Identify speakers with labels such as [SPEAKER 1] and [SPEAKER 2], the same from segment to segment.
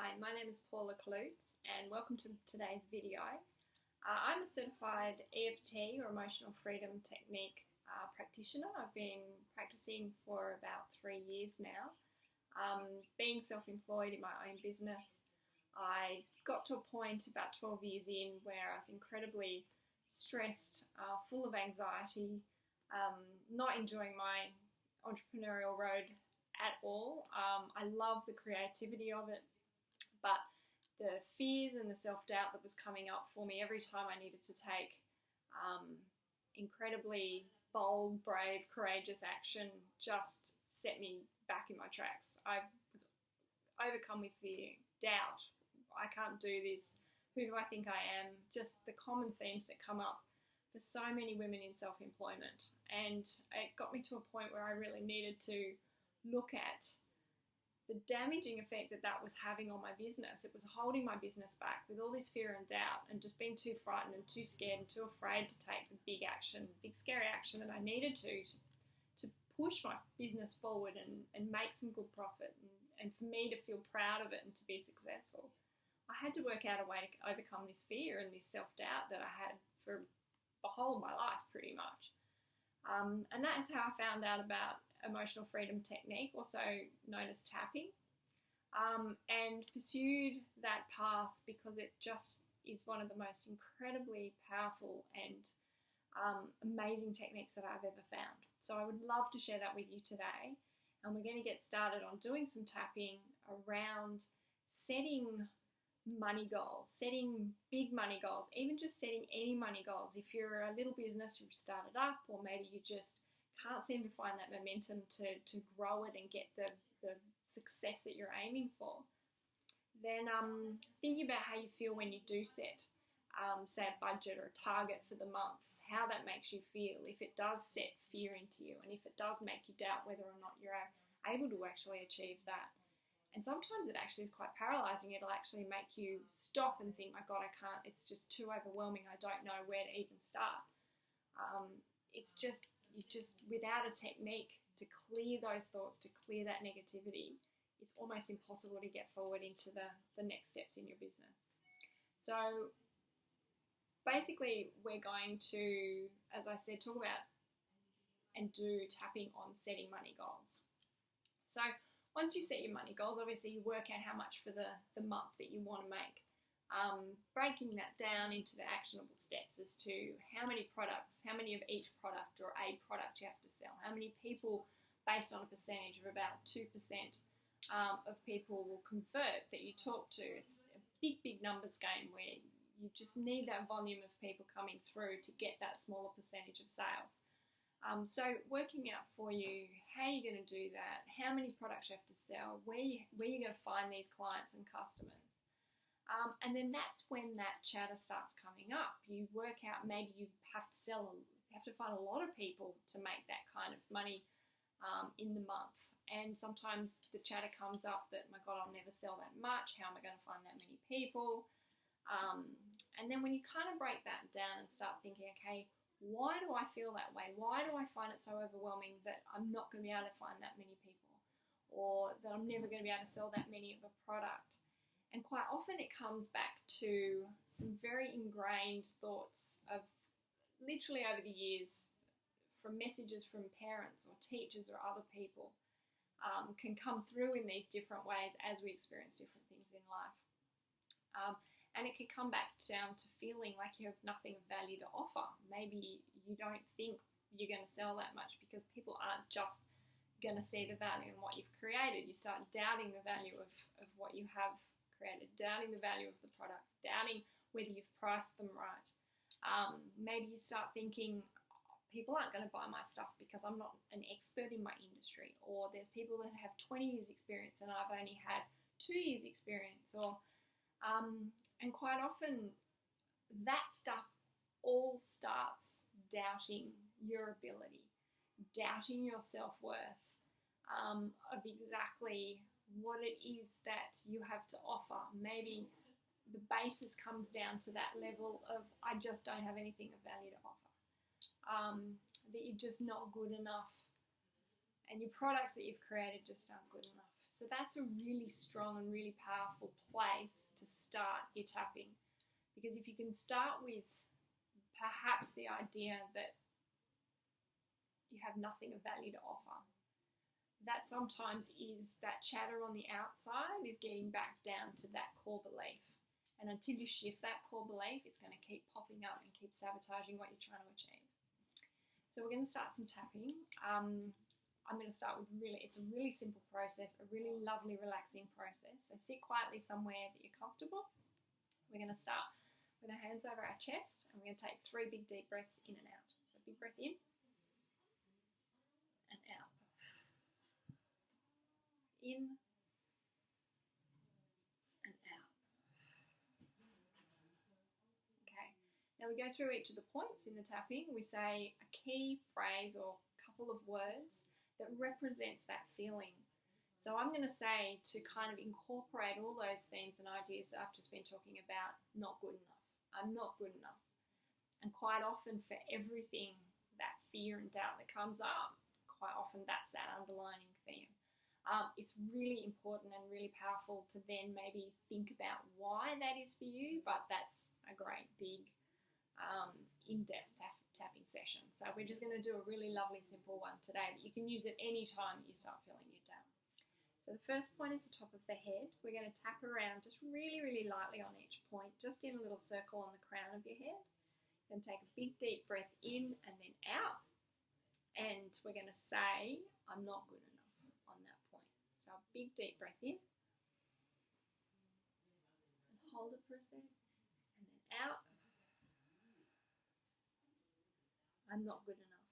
[SPEAKER 1] Hi, my name is Paula Klutz and welcome to today's video. I'm a certified EFT or Emotional Freedom Technique practitioner. I've been practicing for about 3 years now. Being self-employed in my own business, I got to a point about 12 years in where I was incredibly stressed, full of anxiety, not enjoying my entrepreneurial road at all. I love the creativity of it, but the fears and the self-doubt that was coming up for me every time I needed to take incredibly bold, brave, courageous action just set me back in my tracks. I was overcome with fear, doubt. I can't do this. Who do I think I am? Just the common themes that come up for so many women in self-employment. And it got me to a point where I really needed to look at the damaging effect that was having on my business. It was holding my business back with all this fear and doubt and just being too frightened and too scared and too afraid to take the big action, big scary action that I needed to push my business forward and make some good profit and for me to feel proud of it and to be successful. I had to work out a way to overcome this fear and this self-doubt that I had for the whole of my life pretty much. And that is how I found out about Emotional Freedom Technique, also known as tapping, and pursued that path because it just is one of the most incredibly powerful and amazing techniques that I've ever found. So I would love to share that with you today, and we're going to get started on doing some tapping around setting money goals, setting big money goals, even just setting any money goals. If you're a little business, you've started up, or maybe you just can't seem to find that momentum to grow it and get the success that you're aiming for, then thinking about how you feel when you do set, say, a budget or a target for the month, how that makes you feel, if it does set fear into you, and if it does make you doubt whether or not you're able to actually achieve that. And sometimes it actually is quite paralyzing. It'll actually make you stop and think, my God, I can't, it's just too overwhelming. I don't know where to even start. You just, without a technique to clear those thoughts, to clear that negativity, it's almost impossible to get forward into the next steps in your business. So basically we're going to, as I said, talk about and do tapping on setting money goals. So once you set your money goals, obviously you work out how much for the month that you want to make. Breaking that down into the actionable steps as to how many products, how many of each product or a product you have to sell, how many people, based on a percentage of about 2% of people will convert that you talk to. It's a big numbers game where you just need that volume of people coming through to get that smaller percentage of sales. So working out for you how you're going to do that, how many products you have to sell, where you're going to find these clients and customers. And then that's when that chatter starts coming up. You work out maybe you have to find a lot of people to make that kind of money in the month. And sometimes the chatter comes up that, my God, I'll never sell that much. How am I going to find that many people? And then when you kind of break that down and start thinking, okay, why do I feel that way? Why do I find it so overwhelming that I'm not going to be able to find that many people, or that I'm never going to be able to sell that many of a product? And quite often it comes back to some very ingrained thoughts of literally over the years, from messages from parents or teachers or other people, can come through in these different ways as we experience different things in life. And it can come back down to feeling like you have nothing of value to offer. Maybe you don't think you're going to sell that much because people aren't just going to see the value in what you've created. You start doubting the value of what you have created, doubting the value of the products, doubting whether you've priced them right. Maybe you start thinking, people aren't going to buy my stuff because I'm not an expert in my industry, or there's people that have 20 years experience and I've only had 2 years experience, or and quite often that stuff all starts doubting your ability, doubting your self-worth, of exactly what it is that you have to offer. Maybe the basis comes down to that level of, I just don't have anything of value to offer, that you're just not good enough, and your products that you've created just aren't good enough. So that's a really strong and really powerful place to start your tapping. Because if you can start with perhaps the idea that you have nothing of value to offer, that sometimes is that chatter on the outside is getting back down to that core belief. And until you shift that core belief, it's going to keep popping up and keep sabotaging what you're trying to achieve. So we're going to start some tapping. I'm going to start with it's a really simple process, a really lovely, relaxing process. So sit quietly somewhere that you're comfortable. We're going to start with our hands over our chest, and we're going to take 3 big deep breaths in and out. So big breath in and out. In and out. Okay. Now we go through each of the points in the tapping. We say a key phrase or couple of words that represents that feeling. So I'm going to say, to kind of incorporate all those themes and ideas that I've just been talking about, not good enough. I'm not good enough. And quite often for everything, that fear and doubt that comes up, quite often that's that underlining theme. It's really important and really powerful to then maybe think about why that is for you, but that's a great big in-depth tapping session. So we're just going to do a really lovely simple one today that you can use at any time that you start feeling you down. So the first point is the top of the head. We're going to tap around just really, really lightly on each point, just in a little circle on the crown of your head. Then take a big deep breath in and then out. And we're going to say, I'm not good enough on that point. So a big deep breath in. And hold it for a second. And then out. I'm not good enough.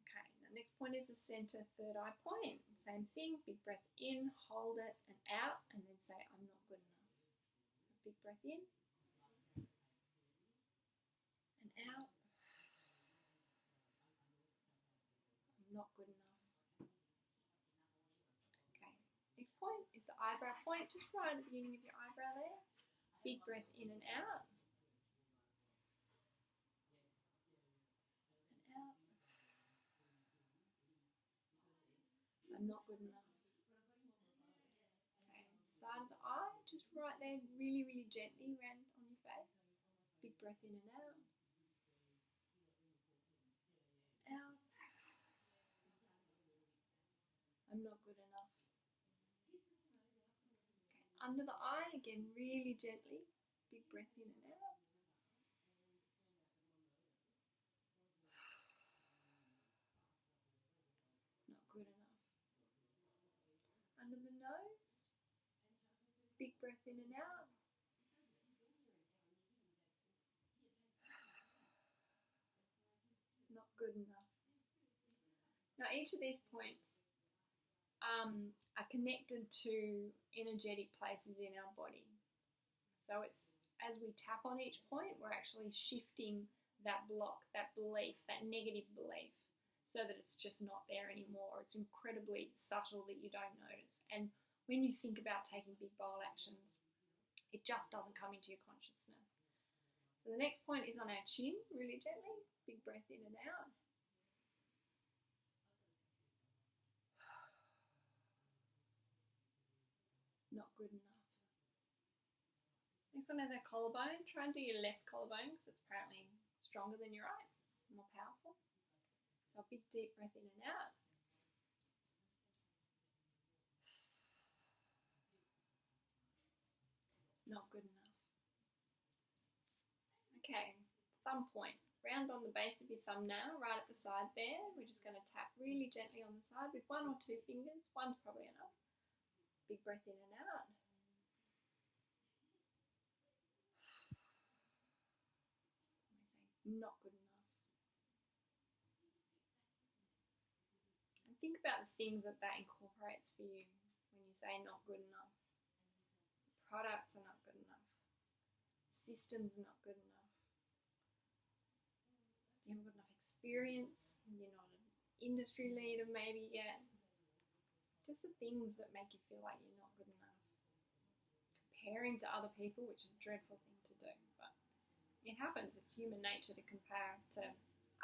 [SPEAKER 1] Okay, the next point is the center third eye point. Same thing, big breath in, hold it and out, and then say, I'm not good enough. So big breath in and out. I'm not good enough. Okay, next point is the eyebrow point, just right at the beginning of your eyebrow there. Big breath in and out. I'm not good enough. Okay, side of the eye, just right there, really, really gently around on your face. Big breath in and out. Out. I'm not good enough. Okay, under the eye, again, really gently. Big breath in and out. Not good enough. Under the nose, big breath in and out. Not good enough. Now each of these points are connected to energetic places in our body. So it's, as we tap on each point, we're actually shifting that block, that belief, that negative belief, so that it's just not there anymore. It's incredibly subtle that you don't notice. And when you think about taking big, bold actions, it just doesn't come into your consciousness. So the next point is on our chin, really gently. Big breath in and out. Not good enough. Next one is our collarbone. Try and do your left collarbone because it's apparently stronger than your right, more powerful. So a big deep breath in and out. Not good enough. Okay, thumb point. Round on the base of your thumbnail, right at the side there. We're just going to tap really gently on the side with 1 or 2 fingers. One's probably enough. Big breath in and out. Not good enough. And think about the things that incorporates for you when you say not good enough. The products are not good enough. Systems are not good enough. You haven't got enough experience. You're not an industry leader maybe yet. Just the things that make you feel like you're not good enough. Comparing to other people, which is a dreadful thing to do, but it happens. It's human nature to compare to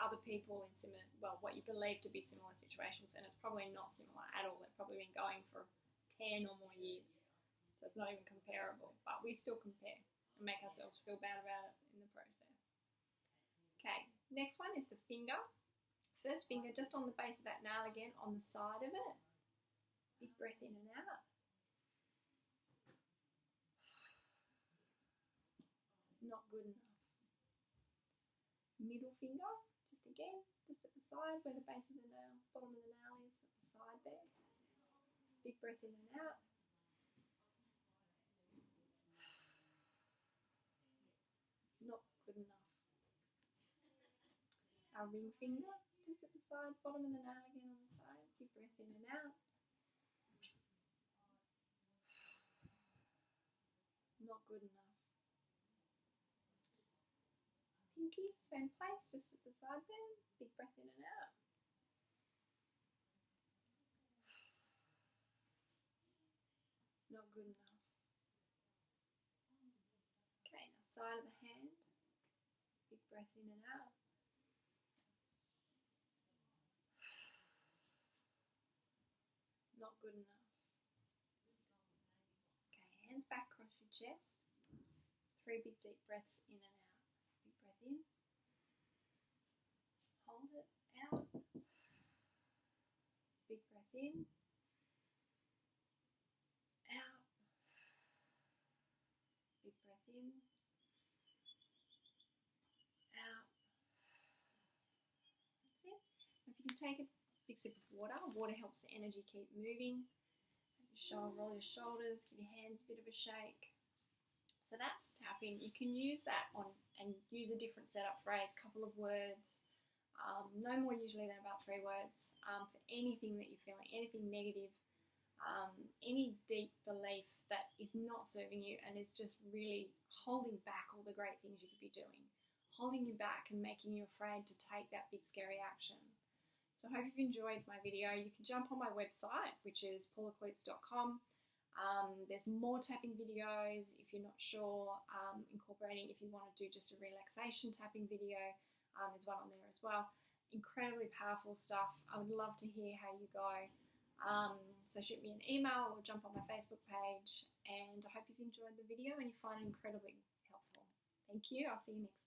[SPEAKER 1] other people in similar, well, what you believe to be similar situations, and it's probably not similar at all. They've probably been going for 10 or more years, so it's not even comparable, but we still compare and make ourselves feel bad about it in the process. Okay, next one is the finger. First finger just on the base of that nail again, on the side of it. Big breath in and out. Not good enough. Middle finger, just again, just at the side where the base of the nail, bottom of the nail is, at the side there. Big breath in and out. Not good enough. Our ring finger, just at the side, bottom of the nail again on the side. Big breath in and out. Not good enough. Pinky, same place, just at the side there. Big breath in and out. Not good enough. Okay, now side of the hand. Big breath in and out. Not good enough. Okay, hands back across your chest. 3 big deep breaths in and out. Big breath in. Hold it out. Big breath in. Out. Big breath in. Out. That's it. If you can take a big sip of water, water helps the energy keep moving. Roll your shoulders, give your hands a bit of a shake. So that's tapping. You can use that on and use a different setup phrase, couple of words, no more usually than about 3 words, for anything that you're feeling, anything negative, any deep belief that is not serving you and is just really holding back all the great things you could be doing, holding you back and making you afraid to take that big scary action. So I hope you've enjoyed my video. You can jump on my website, which is paulaclutes.com. There's more tapping videos if you're not sure, incorporating if you want to do just a relaxation tapping video. There's one on there as well. Incredibly powerful stuff. I would love to hear how you go. So shoot me an email or jump on my Facebook page. And I hope you've enjoyed the video and you find it incredibly helpful. Thank you. I'll see you next time.